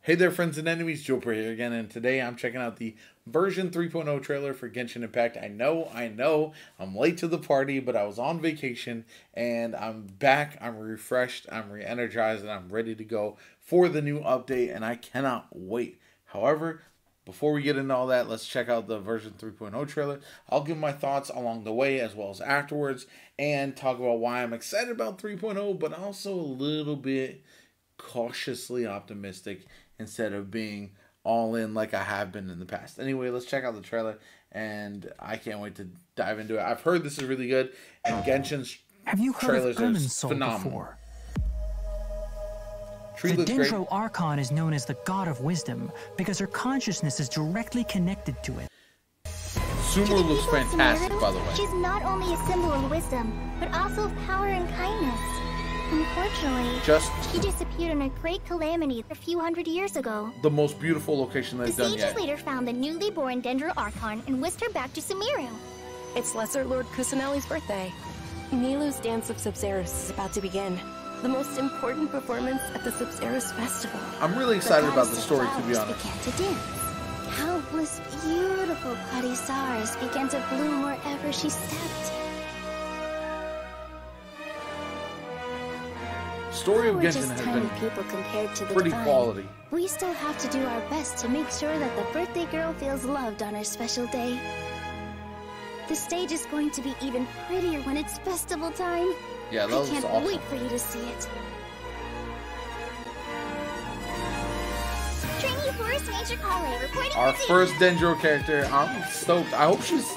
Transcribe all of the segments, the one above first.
Hey there, friends and enemies, Joper here again, and today I'm checking out the version 3.0 trailer for Genshin Impact. I know, I'm late to the party, but I was on vacation, and I'm back, I'm refreshed, I'm re-energized, and I'm ready to go for the new update, and I cannot wait. However, before we get into all that, let's check out the version 3.0 trailer. I'll give my thoughts along the way as well as afterwards, and talk about why I'm excited about 3.0, but also a little bit cautiously optimistic instead of being all in like I have been in the past. Anyway, let's check out the trailer, and I can't wait to dive into it. I've heard this is really good, and Genshin's trailers are phenomenal. The Dendro Archon is known as the God of Wisdom because her consciousness is directly connected to it. Sumer looks fantastic, by the way. She's not only a symbol of wisdom, but also of power and kindness. Unfortunately, she disappeared in a great calamity a few hundred years ago. The most beautiful location they've done yet. The sages later found the newly born Dendro Archon and whisked her back to Sumeru. It's Lesser Lord Kusanali's birthday. Nilou's Dance of Sabzeruz is about to begin. The most important performance at the Sabzeruz Festival. I'm really excited about the story, to be honest. Began to dance. Countless beautiful bloody stars began to bloom wherever she stepped. Story of Genshin has been people compared to the pretty divine. quality. We still have to do our best to make sure that the birthday girl feels loved on her special day. The stage is going to be even prettier when it's festival time. Yeah, that was awesome. I can't wait for you to see it. Trainee Forest Major Kale reporting. Our first Dendro character. I'm stoked. I hope she's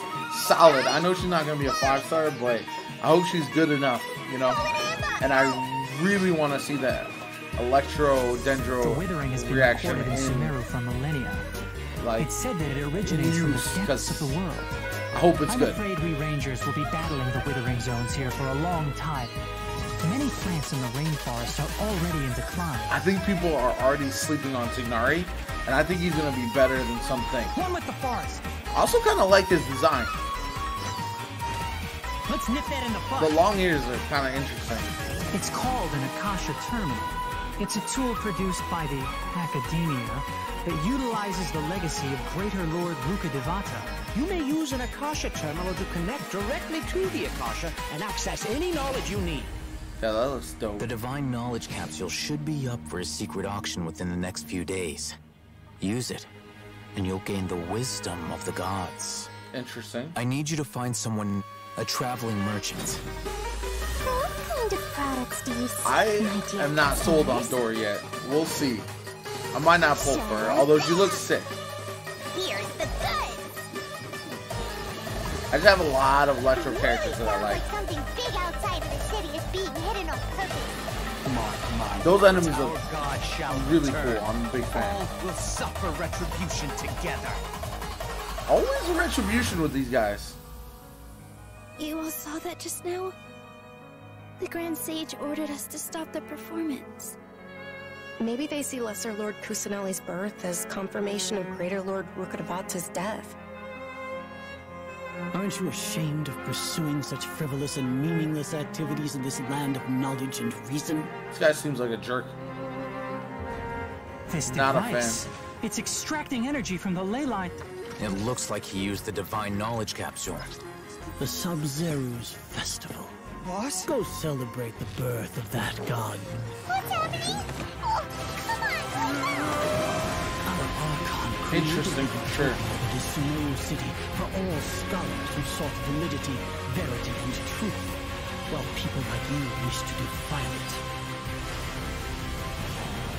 solid. I know she's not going to be a 5-star, but I hope she's good enough, you know? And I really want to see that Electro Dendro the withering has been reaction reported in Sumeru for millennia. Like, it's said that it originates from the depths of the world. I hope it's good. I'm afraid we Rangers will be battling the withering zones here for a long time. Many plants in the rainforest are already in decline. I think people are already sleeping on Tignari, and I think he's going to be better than some think. One with the forest. I also kind of like his design. Let's nip that in the bud. The long ears are kind of interesting. It's called an Akasha Terminal. It's a tool produced by the Academia that utilizes the legacy of Greater Lord Rukkhadevata. You may use an Akasha Terminal to connect directly to the Akasha and access any knowledge you need. Yeah, that looks dope. The Divine Knowledge Capsule should be up for a secret auction within the next few days. Use it, and you'll gain the wisdom of the gods. Interesting. I need you to find someone, a traveling merchant. What kind of products do you sell? I am not sold on Dora yet. We'll see. I might not pull for her, although she looks sick. Here's the goods. I just have a lot of Electro characters that I like. Something big outside of the city is being hidden on purpose. Those enemies look really cool. I'm a big fan. All will suffer retribution together. Always a retribution with these guys. You all saw that just now? The Grand Sage ordered us to stop the performance. Maybe they see Lesser Lord Kusanali's birth as confirmation of Greater Lord Rukkhadevata's death. Aren't you ashamed of pursuing such frivolous and meaningless activities in this land of knowledge and reason? This guy seems like a jerk. This Not device, a fan. it's extracting energy from the ley line. It looks like he used the Divine Knowledge Capsule. The Sabzeruz Festival. What? Go celebrate the birth of that god. What's happening? Oh, come on! Our Archon Interesting, for sure. The Sumeru city for all scholars who sought validity, verity, and truth, while people like you wish to defile it.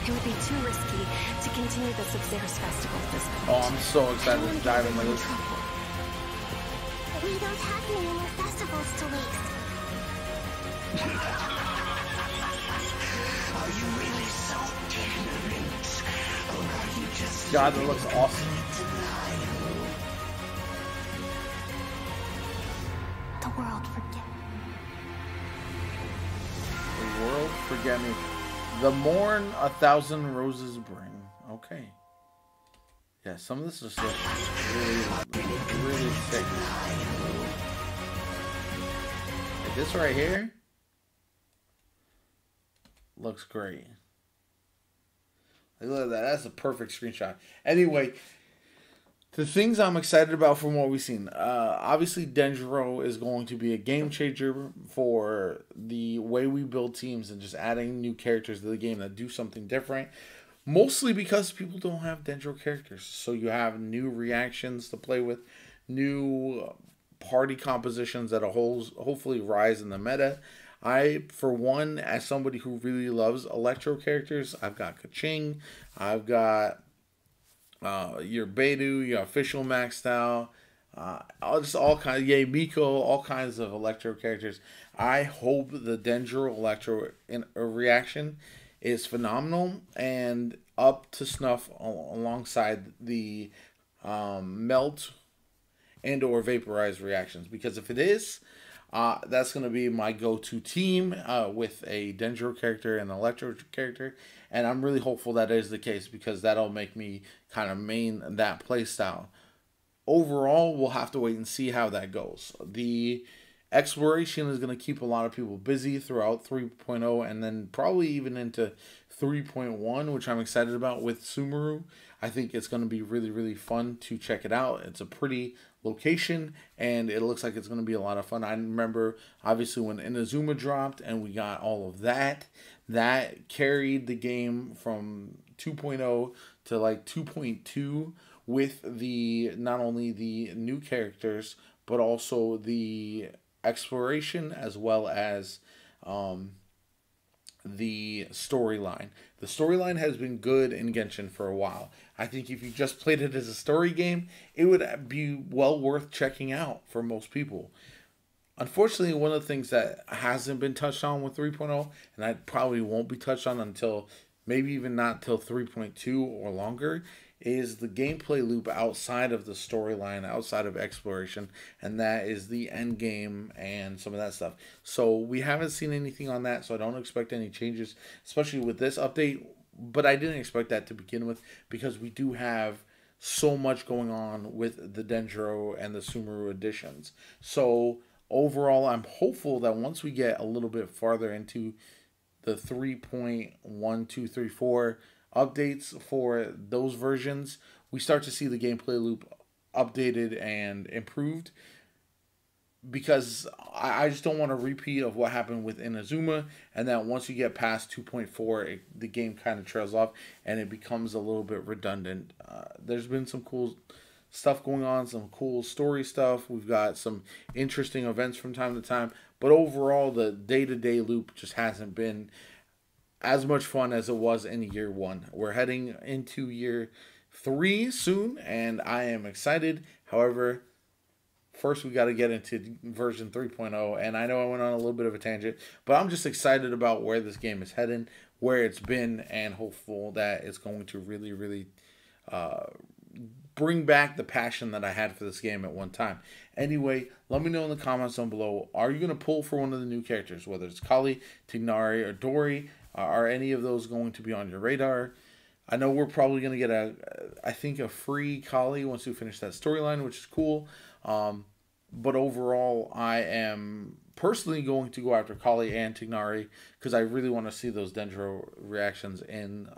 It would be too risky to continue the Sabzeruz Festival at this point. Oh, I'm so excited to dive into this. We don't have many more festivals to waste. Are you really so ignorant? Or are you just God, that looks awesome. The world forget. The world forget me. The morn 1,000 roses bring. Okay. Yeah, some of this just looks really sick. Like this right here looks great. Like, look at that. That's a perfect screenshot. Anyway, the things I'm excited about from what we've seen. Obviously, Dendro is going to be a game changer for the way we build teams and just adding new characters to the game that do something different. Mostly because people don't have Dendro characters. So you have new reactions to play with, new party compositions that'll hopefully rise in the meta. I, for one, as somebody who really loves Electro characters, I've got Kaching, I've got your Beidou, your official maxed out, just all kinds, Miko, all kinds of Electro characters. I hope the Dendro Electro reaction is phenomenal and up to snuff alongside the melt and or vaporize reactions, because if it is, that's going to be my go-to team with a Dendro character and an Electro character, and I'm really hopeful that is the case, because that'll make me kind of main that playstyle. Overall, we'll have to wait and see how that goes. The exploration is going to keep a lot of people busy throughout 3.0 and then probably even into 3.1, which I'm excited about with Sumeru. I think it's going to be really, really fun to check it out. It's a pretty location, and it looks like it's going to be a lot of fun. I remember, obviously, when Inazuma dropped and we got all of that, that carried the game from 2.0 to like 2.2 with the not only the new characters, but also the exploration as well as the storyline. The storyline has been good in Genshin for a while. I think if you just played it as a story game, it would be well worth checking out for most people. Unfortunately, one of the things that hasn't been touched on with 3.0, and I probably won't be touched on until maybe even not till 3.2 or longer, is the gameplay loop outside of the storyline, outside of exploration, and that is the end game and some of that stuff. So we haven't seen anything on that, so I don't expect any changes, especially with this update, but I didn't expect that to begin with, because we do have so much going on with the Dendro and the Sumeru editions. So overall, I'm hopeful that once we get a little bit farther into the 3.1234 updates for those versions, we start to see the gameplay loop updated and improved, because I just don't want a repeat of what happened with Inazuma, and that once you get past 2.4, the game kind of trails off and it becomes a little bit redundant. There's been some cool stuff going on, some cool story stuff. We've got some interesting events from time to time, but overall the day-to-day loop just hasn't been as much fun as it was in year 1. We're heading into year 3 soon, and I am excited. However, first we got to get into version 3.0, and I know I went on a little bit of a tangent, but I'm just excited about where this game is heading, where it's been, and hopeful that it's going to really, really bring back the passion that I had for this game at one time. Anyway, let me know in the comments down below, are you going to pull for one of the new characters, whether it's Kali, Tignari, or Dori? Are any of those going to be on your radar? I know we're probably going to get I think a free Kali once we finish that storyline, which is cool. But overall, I am personally going to go after Kali and Tignari, because I really want to see those Dendro reactions in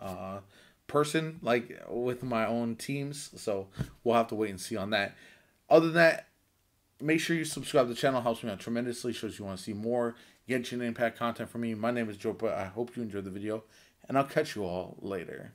person, like with my own teams. So we'll have to wait and see on that. Other than that, make sure you subscribe to the channel. Helps me out tremendously. Shows you want to see more Genshin Impact content from me. My name is Jopa. I hope you enjoyed the video, and I'll catch you all later.